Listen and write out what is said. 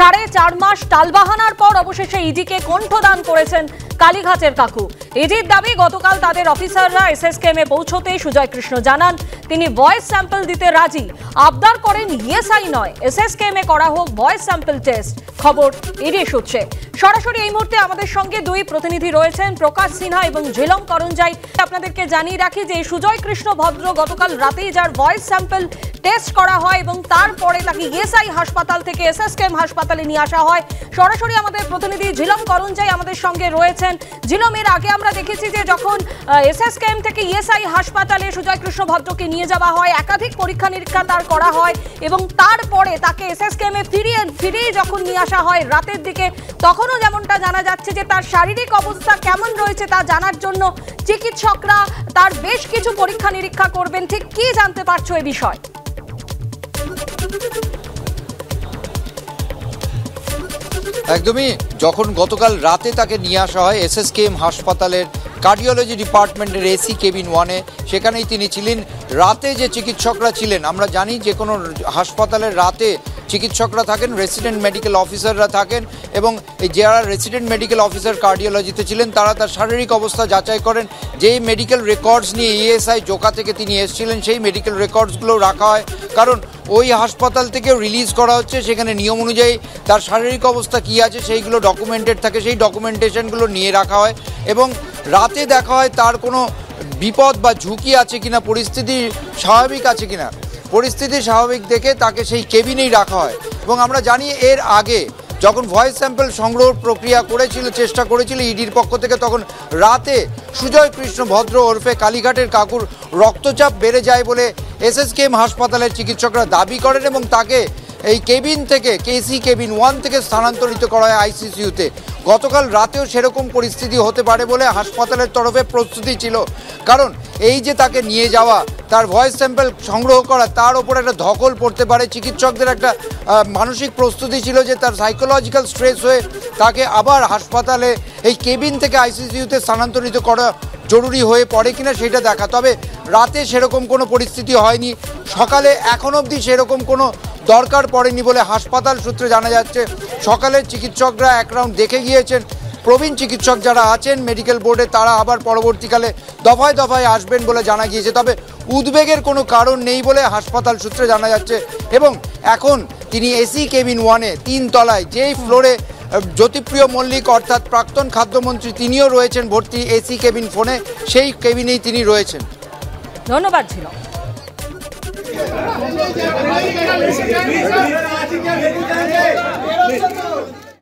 4.5 মাস টালবাহানার পর অবশেষে ইডিকে কণ্ঠদান করেছেন কালীঘাটের কাকু। ইডির দাবি, গতকাল তাদের অফিসাররা এসএসকেএমে পৌঁছতেই সুজয় কৃষ্ণ জানান তিনি ভয়েস স্যাম্পল দিতে রাজি। আবদার করেন ইএসআই নয়, এসএসকেএমে করা হোক ভয়েস স্যাম্পল টেস্ট। খবর ইডি সূত্রে। সরাসরি এই মুহূর্তে আমাদের সঙ্গে দুই প্রতিনিধি রয়েছেন, প্রকাশ সিনহা এবং ঝিলম করঞ্জাই। আপনাদেরকে জানিয়ে রাখি যে সুজয় কৃষ্ণ ভদ্র গতকাল রাতেই যার ভয়েস স্যাম্পল টেস্ট করা হয় এবং তারপরে তাকে ইএসআই হাসপাতাল থেকে এসএসকেএম হাসপাতালে নিয়ে আসা হয়। সরাসরি আমাদের প্রতিনিধি ঝিলম করঞ্জাই আমাদের সঙ্গে রয়েছেন। ঝিলম, এর আগে আমরা দেখেছি যে যখন এসএসকেএম থেকে ইএসআই হাসপাতালে সুজয় কৃষ্ণ ভদ্রকে নিয়ে যাওয়া হয়, একাধিক পরীক্ষা নিরীক্ষা তার করা হয় এবং তারপরে তাকে এসএসকেএমে ফিরিয়ে যখন নিয়ে আসা হয় রাতের দিকে, তখনও যেমনটা জানা যাচ্ছে যে তার শারীরিক অবস্থা কেমন রয়েছে তা জানার জন্য চিকিৎসকরা তার বেশ কিছু পরীক্ষা নিরীক্ষা করবেন। ঠিক কি জানতে পারছো এই বিষয়? একদমই, যখন গতকাল রাতে তাকে নিয়ে আসা হয় এসএসকেএম হাসপাতালের কার্ডিওলজি ডিপার্টমেন্টের এসি কেবিন 1-এ, সেখানেই তিনি ছিলেন। রাতে যে চিকিৎসকরা ছিলেন, আমরা জানি যে কোনো হাসপাতালের রাতে চিকিৎসকরা থাকেন, রেসিডেন্ট মেডিকেল অফিসাররা থাকেন এবং যারা রেসিডেন্ট মেডিকেল অফিসার কার্ডিওলজিতে ছিলেন তারা তার শারীরিক অবস্থা যাচাই করেন। যেই মেডিকেল রেকর্ডস নিয়ে ইএসআই জোকা থেকে তিনি এসেছিলেন সেই মেডিকেল রেকর্ডসগুলো রাখা হয়, কারণ ওই হাসপাতাল থেকেও রিলিজ করা হচ্ছে, সেখানে নিয়ম অনুযায়ী তার শারীরিক অবস্থা কী আছে সেইগুলো ডকুমেন্টেড থাকে, সেই ডকুমেন্টেশনগুলো নিয়ে রাখা হয় এবং রাতে দেখা হয় তার কোনো বিপদ বা ঝুঁকি আছে কিনা, পরিস্থিতি স্বাভাবিক আছে কিনা। পরিস্থিতি স্বাভাবিক দেখে তাকে সেই কেবিনেই রাখা হয় এবং আমরা জানি এর আগে যখন ভয়েস স্যাম্পল সংগ্রহের প্রক্রিয়া চেষ্টা করেছিল ইডির পক্ষ থেকে, তখন রাতে সুজয় কৃষ্ণ ভদ্র ওরফে কালীঘাটের কাকুর রক্তচাপ বেড়ে যায় বলে এসএসকেএম হাসপাতালের চিকিৎসকরা দাবি করেন এবং তাকে এই কেবিন থেকে কেসি কেবিন 1 থেকে স্থানান্তরিত করা হয় আইসিসিউতে। গতকাল রাতেও সেরকম পরিস্থিতি হতে পারে বলে হাসপাতালের তরফে প্রস্তুতি ছিল, কারণ এই যে তাকে নিয়ে যাওয়া, তার ভয়েস স্যাম্পল সংগ্রহ করা, তার ওপর একটা ধকল পড়তে পারে। চিকিৎসকদের একটা মানসিক প্রস্তুতি ছিল যে তার সাইকোলজিক্যাল স্ট্রেস হয়ে তাকে আবার হাসপাতালে এই কেবিন থেকে আইসিসিউতে স্থানান্তরিত করা জরুরি হয়ে পড়ে কিনা সেটা দেখা। তবে রাতে সেরকম কোনো পরিস্থিতি হয়নি, সকালে এখন অবধি সেরকম কোনো দরকার পড়েনি বলে হাসপাতাল সূত্রে জানা যাচ্ছে। সকালে চিকিৎসকরা এক রাউন্ড দেখে গিয়েছেন, প্রবীণ চিকিৎসক যারা আছেন মেডিকেল বোর্ডে তারা আবার পরবর্তীকালে দফায় দফায় আসবেন বলে জানা গিয়েছে। তবে উদ্বেগের কোনো কারণ নেই বলে হাসপাতাল সূত্রে জানা যাচ্ছে এবং এখন তিনি এসি কেবিন 1-এ 3 তলায়, যেই ফ্লোরে জ্যোতিপ্রিয় মল্লিক অর্থাৎ প্রাক্তন খাদ্যমন্ত্রী তিনিও রয়েছেন ভর্তি এসি কেবিন 4-এ, সেই কেবিনেই তিনি রয়েছেন। ধন্যবাদ ছিল। ছিল